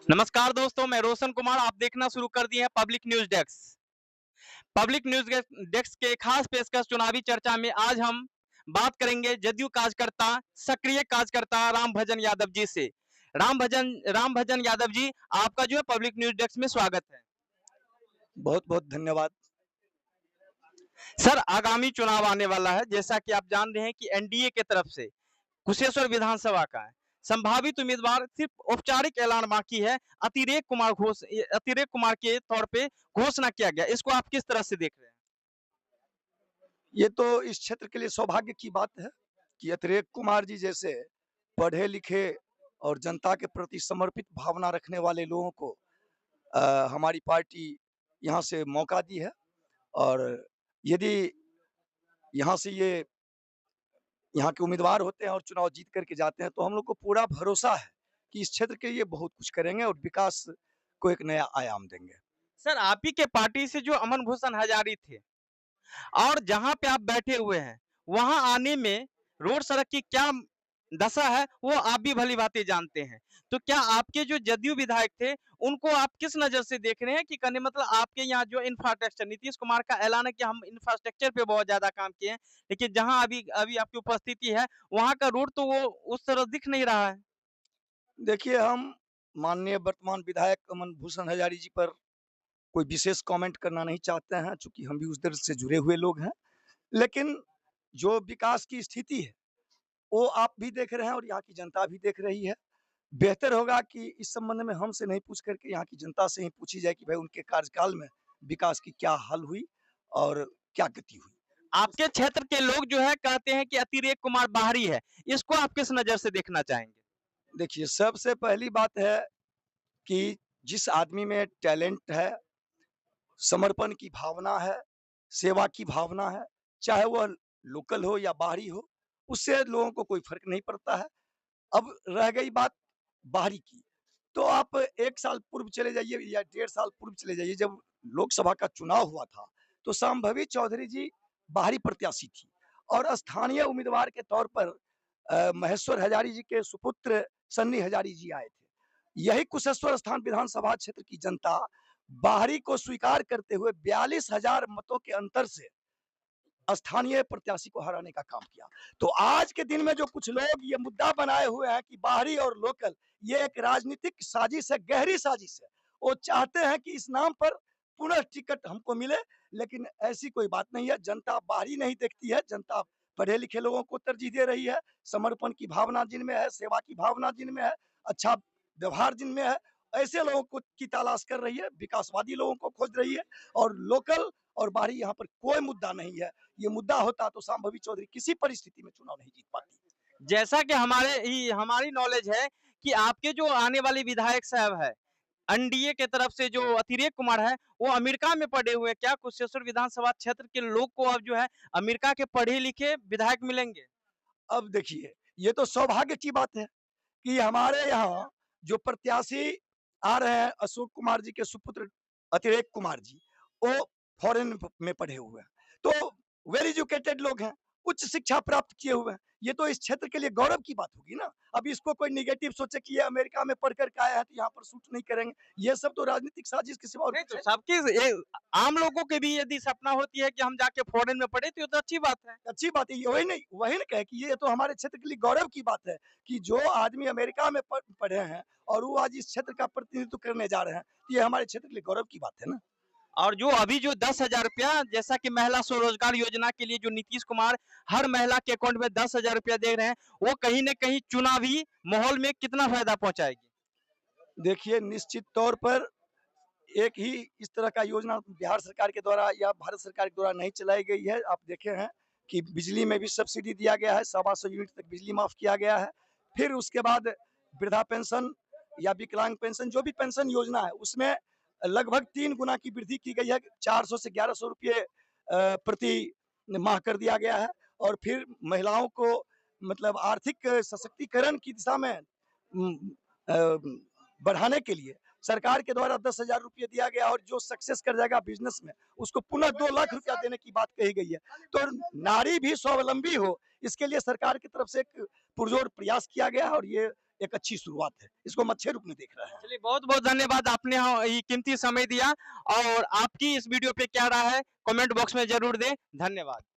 नमस्कार दोस्तों, मैं रोशन कुमार। आप देखना शुरू कर दिए हैं public news desk. Public news desk के खास पेशकश चुनावी चर्चा में आज हम बात करेंगे जदयू कार्यकर्ता, सक्रिय कार्यकर्ता रामभजन यादव जी से। रामभजन यादव जी, आपका जो है पब्लिक न्यूज डेस्क में स्वागत है। बहुत बहुत धन्यवाद। सर, आगामी चुनाव आने वाला है, जैसा कि आप जान रहे हैं कि एनडीए की तरफ से कुशेश्वर विधानसभा का है। संभावित उम्मीदवार सिर्फ औपचारिक ऐलान बाकी है। अतिरेक कुमार के तौर पे घोषणा किया गया। इसको आप किस तरह से देख रहे हैं? ये तो इस क्षेत्र के लिए सौभाग्य की बात है कि अतिरेक कुमार जी जैसे पढ़े लिखे और जनता के प्रति समर्पित भावना रखने वाले लोगों को हमारी पार्टी यहाँ से मौका दी है। और यदि यहाँ से ये यहाँ के उम्मीदवार होते हैं और चुनाव जीत करके जाते हैं तो हम लोग को पूरा भरोसा है कि इस क्षेत्र के लिए बहुत कुछ करेंगे और विकास को एक नया आयाम देंगे। सर, आप ही के पार्टी से जो अमन भूषण हजारी थे और जहां पे आप बैठे हुए हैं, वहां आने में रोड सड़क की क्या दशा है वो आप भी भली भांति जानते हैं। तो क्या आपके जो जदयू विधायक थे उनको आप किस नजर से देख रहे हैं कि कहने मतलब आपके यहाँ जो इंफ्रास्ट्रक्चर, नीतीश कुमार का ऐलान है कि हम इंफ्रास्ट्रक्चर पे बहुत ज्यादा काम किए हैं, लेकिन जहां अभी अभी आपकी उपस्थिति है वहां का रोड तो वो उस तरह दिख नहीं रहा है। देखिए, हम माननीय वर्तमान विधायक अमन भूषण हजारी जी पर कोई विशेष कमेंट करना नहीं चाहते हैं, चूँकि हम भी उस दर से जुड़े हुए लोग हैं। लेकिन जो विकास की स्थिति है, वो आप भी देख रहे हैं और यहाँ की जनता भी देख रही है। बेहतर होगा कि इस संबंध में हमसे नहीं पूछ कर के यहाँ की जनता से ही पूछी जाए कि भाई उनके कार्यकाल में विकास की क्या हल हुई और क्या गति हुई। आपके क्षेत्र के लोग जो है कहते हैं कि अतिरेक कुमार बाहरी है। इसको आप किस नजर से देखना चाहेंगे? देखिए, सबसे पहली बात है कि जिस आदमी में टैलेंट है, समर्पण की भावना है, सेवा की भावना है, चाहे वह लोकल हो या बाहरी हो, उससे लोगों को कोई फ़र्क नहीं पड़ता है। अब रह गई बात बाहरी की, तो आप 1 साल पूर्व चले जाइए या 1.5 साल पूर्व चले जाइए, जब लोकसभा का चुनाव हुआ था, तो शांभवी चौधरी जी बाहरी प्रत्याशी थी और स्थानीय उम्मीदवार के तौर पर महेश्वर हजारी जी के सुपुत्र सन्नी हजारी जी आए थे। यही कुशेश्वर स्थान विधानसभा क्षेत्र की जनता बाहरी को स्वीकार करते हुए 42,000 मतों के अंतर से स्थानीय प्रत्याशी को हराने का काम किया। तो आज के दिन में जो कुछ लोग ये मुद्दा बनाए हुए हैं कि बाहरी और लोकल, ये एक राजनीतिक साजिश है, गहरी साजिश है। वो चाहते हैं कि इस नाम पर पुनः टिकट हमको मिले, लेकिन ऐसी कोई बात नहीं है। जनता बाहरी नहीं देखती है, जनता पढ़े लिखे लोगों को तरजीह दे रही है। समर्पण की भावना जिनमें है, सेवा की भावना जिनमें है, अच्छा व्यवहार जिनमें है, ऐसे लोगों को की तलाश कर रही है, विकासवादी लोगों को खोज रही है। और लोकल और बाहरी यहाँ पर कोई मुद्दा नहीं है। ये मुद्दा होता तो शांभवी चौधरी किसी परिस्थिति में चुनाव नहीं जीत पाती। जैसा कि हमारी नॉलेज है कि आपके जो आने वाले विधायक साहब है एनडीए के तरफ से, जो अतिरेक कुमार है, वो अमेरिका में पढ़े हुए। क्या कुशेश्वर विधानसभा क्षेत्र के लोग को अब जो है अमेरिका के पढ़े लिखे विधायक मिलेंगे? अब देखिए, ये तो सौभाग्य की बात है कि हमारे यहाँ जो प्रत्याशी आ रहे हैं, अशोक कुमार जी के सुपुत्र अतिरेक कुमार जी, वो फॉरेन में पढ़े हुए हैं। तो वेल एजुकेटेड लोग हैं, उच्च शिक्षा प्राप्त किए हुए हैं। ये तो इस क्षेत्र के लिए गौरव की बात होगी ना। अब इसको कोई नेगेटिव सोचे कि ये अमेरिका में पढ़ कर के आया है तो यहाँ पर सूट नहीं करेंगे। ये सब तो राजनीतिक साजिश के सिवा और नहीं कुछ तो है। आम लोगों के भी यदि सपना होती है कि हम जाके फॉरेन में पढ़े तो ये तो अच्छी बात है। अच्छी बात है, ये वही ना कहे कि ये तो हमारे क्षेत्र के लिए गौरव की बात है कि जो आदमी अमेरिका में पढ़े हैं और वो आज इस क्षेत्र का प्रतिनिधित्व करने जा रहे हैं, तो ये हमारे क्षेत्र के लिए गौरव की बात है ना। और जो अभी जो 10,000 रुपया, जैसा कि महिला स्वरोजगार योजना के लिए जो नीतीश कुमार हर महिला के अकाउंट में 10,000 रुपया दे रहे हैं, वो कहीं ना कहीं चुनावी माहौल में कितना फायदा पहुंचाएगी? देखिए, निश्चित तौर पर एक ही इस तरह का योजना बिहार सरकार के द्वारा या भारत सरकार के द्वारा नहीं चलाई गई है। आप देखे हैं कि बिजली में भी सब्सिडी दिया गया है, 125 यूनिट तक बिजली माफ किया गया है। फिर उसके बाद वृद्धा पेंशन या विकलांग पेंशन, जो भी पेंशन योजना है, उसमें लगभग 3 गुना की वृद्धि की गई है। 400 से 1100 रुपये प्रति माह कर दिया गया है। और फिर महिलाओं को मतलब आर्थिक सशक्तिकरण की दिशा में उम, अ, बढ़ाने के लिए सरकार के द्वारा 10,000 रुपये दिया गया और जो सक्सेस कर जाएगा बिजनेस में, उसको पुनः 2 लाख रुपया देने की बात कही गई है। तो नारी भी स्वावलंबी हो, इसके लिए सरकार की तरफ से एक पुरजोर प्रयास किया गया है और ये एक अच्छी शुरुआत है। इसको हम अच्छे रूप में देख रहे हैं। चलिए बहुत-बहुत धन्यवाद, आपने ये कीमती समय दिया और आपकी इस वीडियो पे क्या राय है कमेंट बॉक्स में ज़रूर दें। धन्यवाद।